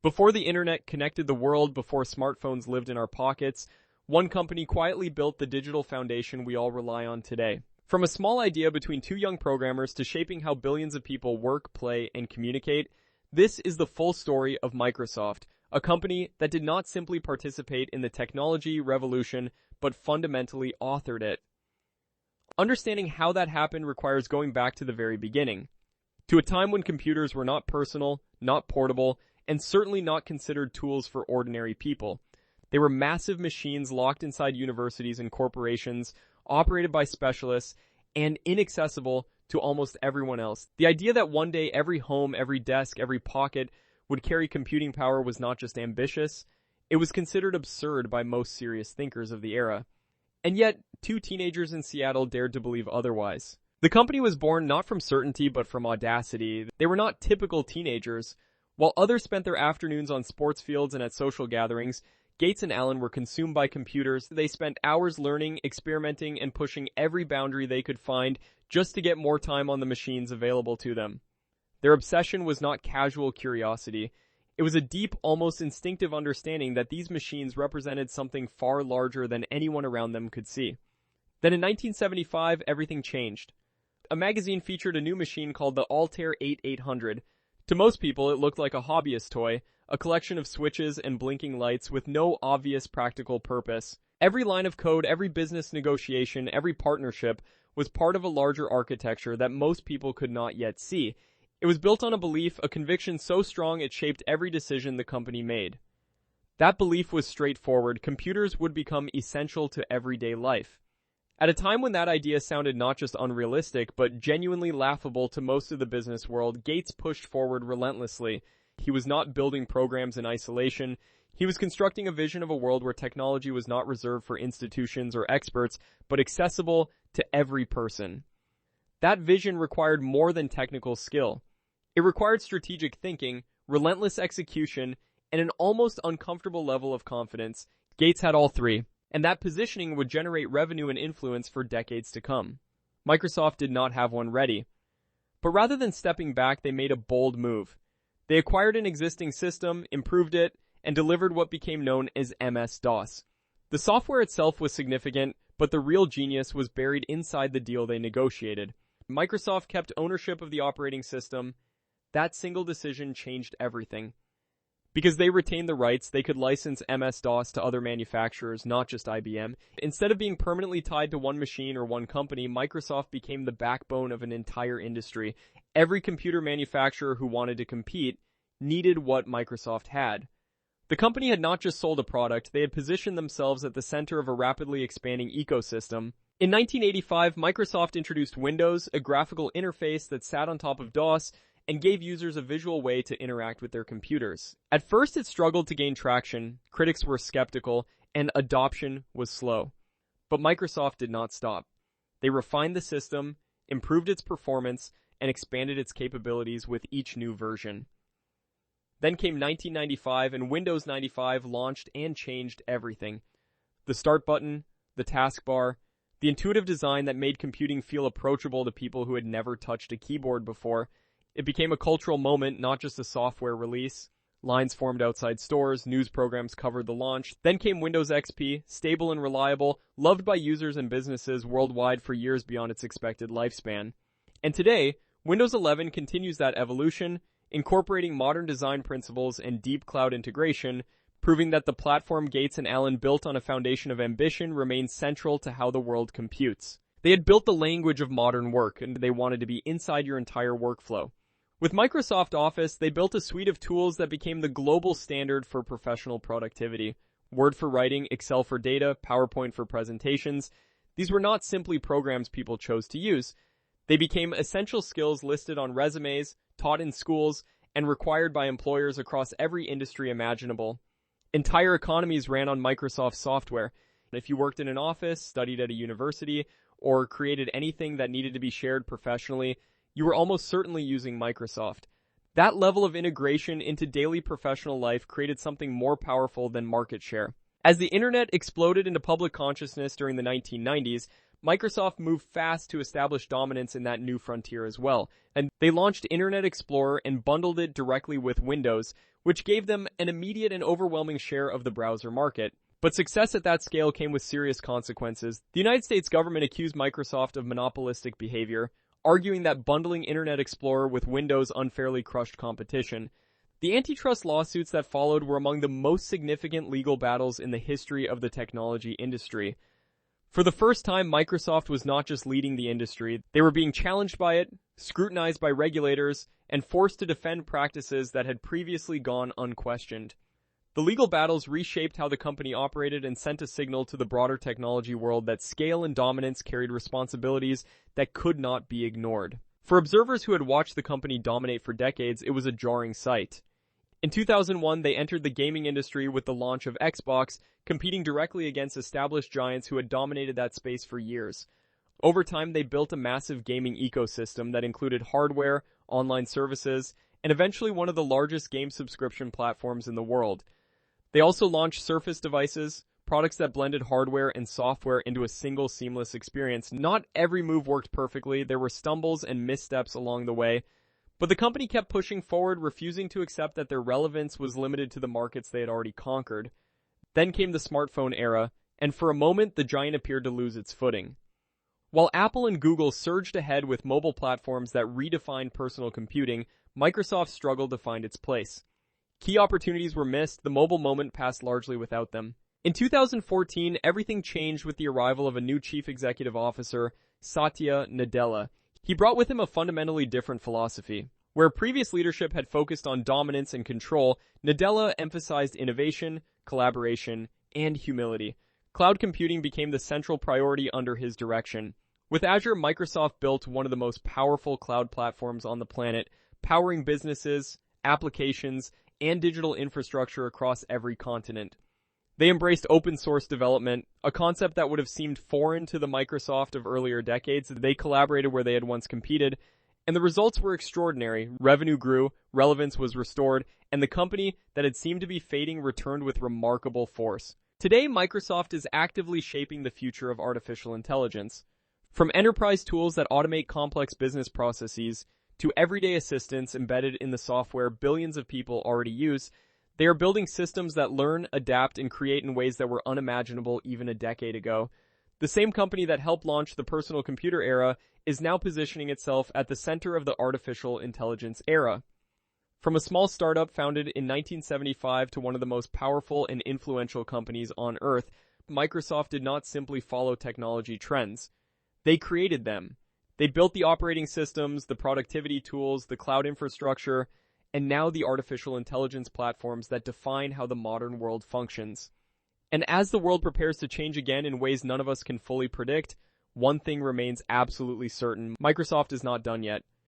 Before the internet connected the world, before smartphones lived in our pockets, one company quietly built the digital foundation we all rely on today. From a small idea between two young programmers to shaping how billions of people work, play, and communicate, this is the full story of Microsoft, a company that did not simply participate in the technology revolution, but fundamentally authored it. Understanding how that happened requires going back to the very beginning, to a time when computers were not personal, not portable, and certainly not considered tools for ordinary people. They were massive machines locked inside universities and corporations, operated by specialists, and inaccessible to almost everyone else. The idea that one day every home, every desk, every pocket would carry computing power was not just ambitious, it was considered absurd by most serious thinkers of the era. And yet, two teenagers in Seattle dared to believe otherwise. The company was born not from certainty but from audacity. They were not typical teenagers. While others spent their afternoons on sports fields and at social gatherings, Gates and Allen were consumed by computers. They spent hours learning, experimenting, and pushing every boundary they could find just to get more time on the machines available to them. Their obsession was not casual curiosity. It was a deep, almost instinctive understanding that these machines represented something far larger than anyone around them could see. Then in 1975, everything changed. A magazine featured a new machine called the Altair 8800. To most people, it looked like a hobbyist toy, a collection of switches and blinking lights with no obvious practical purpose. Every line of code, every business negotiation, every partnership was part of a larger architecture that most people could not yet see. It was built on a belief, a conviction so strong it shaped every decision the company made. That belief was straightforward. Computers would become essential to everyday life. At a time when that idea sounded not just unrealistic, but genuinely laughable to most of the business world, Gates pushed forward relentlessly. He was not building programs in isolation. He was constructing a vision of a world where technology was not reserved for institutions or experts, but accessible to every person. That vision required more than technical skill. It required strategic thinking, relentless execution, and an almost uncomfortable level of confidence. Gates had all three, and that positioning would generate revenue and influence for decades to come. Microsoft did not have one ready. But rather than stepping back, they made a bold move. They acquired an existing system, improved it, and delivered what became known as MS-DOS. The software itself was significant, but the real genius was buried inside the deal they negotiated. Microsoft kept ownership of the operating system. That single decision changed everything. Because they retained the rights, they could license MS-DOS to other manufacturers, not just IBM. Instead of being permanently tied to one machine or one company, Microsoft became the backbone of an entire industry. Every computer manufacturer who wanted to compete needed what Microsoft had. The company had not just sold a product, they had positioned themselves at the center of a rapidly expanding ecosystem. In 1985, Microsoft introduced Windows, a graphical interface that sat on top of DOS, and gave users a visual way to interact with their computers. At first, it struggled to gain traction, critics were skeptical, and adoption was slow. But Microsoft did not stop. They refined the system, improved its performance, and expanded its capabilities with each new version. Then came 1995, and Windows 95 launched and changed everything. The Start button, the taskbar, the intuitive design that made computing feel approachable to people who had never touched a keyboard before. It became a cultural moment, not just a software release. Lines formed outside stores, news programs covered the launch. Then came Windows XP, stable and reliable, loved by users and businesses worldwide for years beyond its expected lifespan. And today, Windows 11 continues that evolution, incorporating modern design principles and deep cloud integration, proving that the platform Gates and Allen built on a foundation of ambition remains central to how the world computes. They had built the language of modern work, and they wanted to be inside your entire workflow. With Microsoft Office, they built a suite of tools that became the global standard for professional productivity. Word for writing, Excel for data, PowerPoint for presentations. These were not simply programs people chose to use. They became essential skills listed on resumes, taught in schools, and required by employers across every industry imaginable. Entire economies ran on Microsoft software. If you worked in an office, studied at a university, or created anything that needed to be shared professionally, you were almost certainly using Microsoft. That level of integration into daily professional life created something more powerful than market share. As the internet exploded into public consciousness during the 1990s, Microsoft moved fast to establish dominance in that new frontier as well, and they launched Internet Explorer and bundled it directly with Windows, which gave them an immediate and overwhelming share of the browser market. But success at that scale came with serious consequences. The United States government accused Microsoft of monopolistic behavior, arguing that bundling Internet Explorer with Windows unfairly crushed competition. The antitrust lawsuits that followed were among the most significant legal battles in the history of the technology industry. For the first time, Microsoft was not just leading the industry, they were being challenged by it, scrutinized by regulators, and forced to defend practices that had previously gone unquestioned. The legal battles reshaped how the company operated and sent a signal to the broader technology world that scale and dominance carried responsibilities that could not be ignored. For observers who had watched the company dominate for decades, it was a jarring sight. In 2001, they entered the gaming industry with the launch of Xbox, competing directly against established giants who had dominated that space for years. Over time, they built a massive gaming ecosystem that included hardware, online services, and eventually one of the largest game subscription platforms in the world. They also launched Surface devices, products that blended hardware and software into a single seamless experience. Not every move worked perfectly, there were stumbles and missteps along the way, but the company kept pushing forward, refusing to accept that their relevance was limited to the markets they had already conquered. Then came the smartphone era, and for a moment the giant appeared to lose its footing. While Apple and Google surged ahead with mobile platforms that redefined personal computing, Microsoft struggled to find its place. Key opportunities were missed, the mobile moment passed largely without them. In 2014, everything changed with the arrival of a new chief executive officer, Satya Nadella. He brought with him a fundamentally different philosophy. Where previous leadership had focused on dominance and control, Nadella emphasized innovation, collaboration, and humility. Cloud computing became the central priority under his direction. With Azure, Microsoft built one of the most powerful cloud platforms on the planet, powering businesses, applications, and digital infrastructure across every continent. They embraced open source development, a concept that would have seemed foreign to the Microsoft of earlier decades. They collaborated where they had once competed, and the results were extraordinary. Revenue grew, relevance was restored, and the company that had seemed to be fading returned with remarkable force. Today, Microsoft is actively shaping the future of artificial intelligence. From enterprise tools that automate complex business processes to everyday assistants embedded in the software billions of people already use, they are building systems that learn, adapt, and create in ways that were unimaginable even a decade ago. The same company that helped launch the personal computer era is now positioning itself at the center of the artificial intelligence era. From a small startup founded in 1975 to one of the most powerful and influential companies on Earth, Microsoft did not simply follow technology trends. They created them. They built the operating systems, the productivity tools, the cloud infrastructure, and now the artificial intelligence platforms that define how the modern world functions. And as the world prepares to change again in ways none of us can fully predict, one thing remains absolutely certain: Microsoft is not done yet.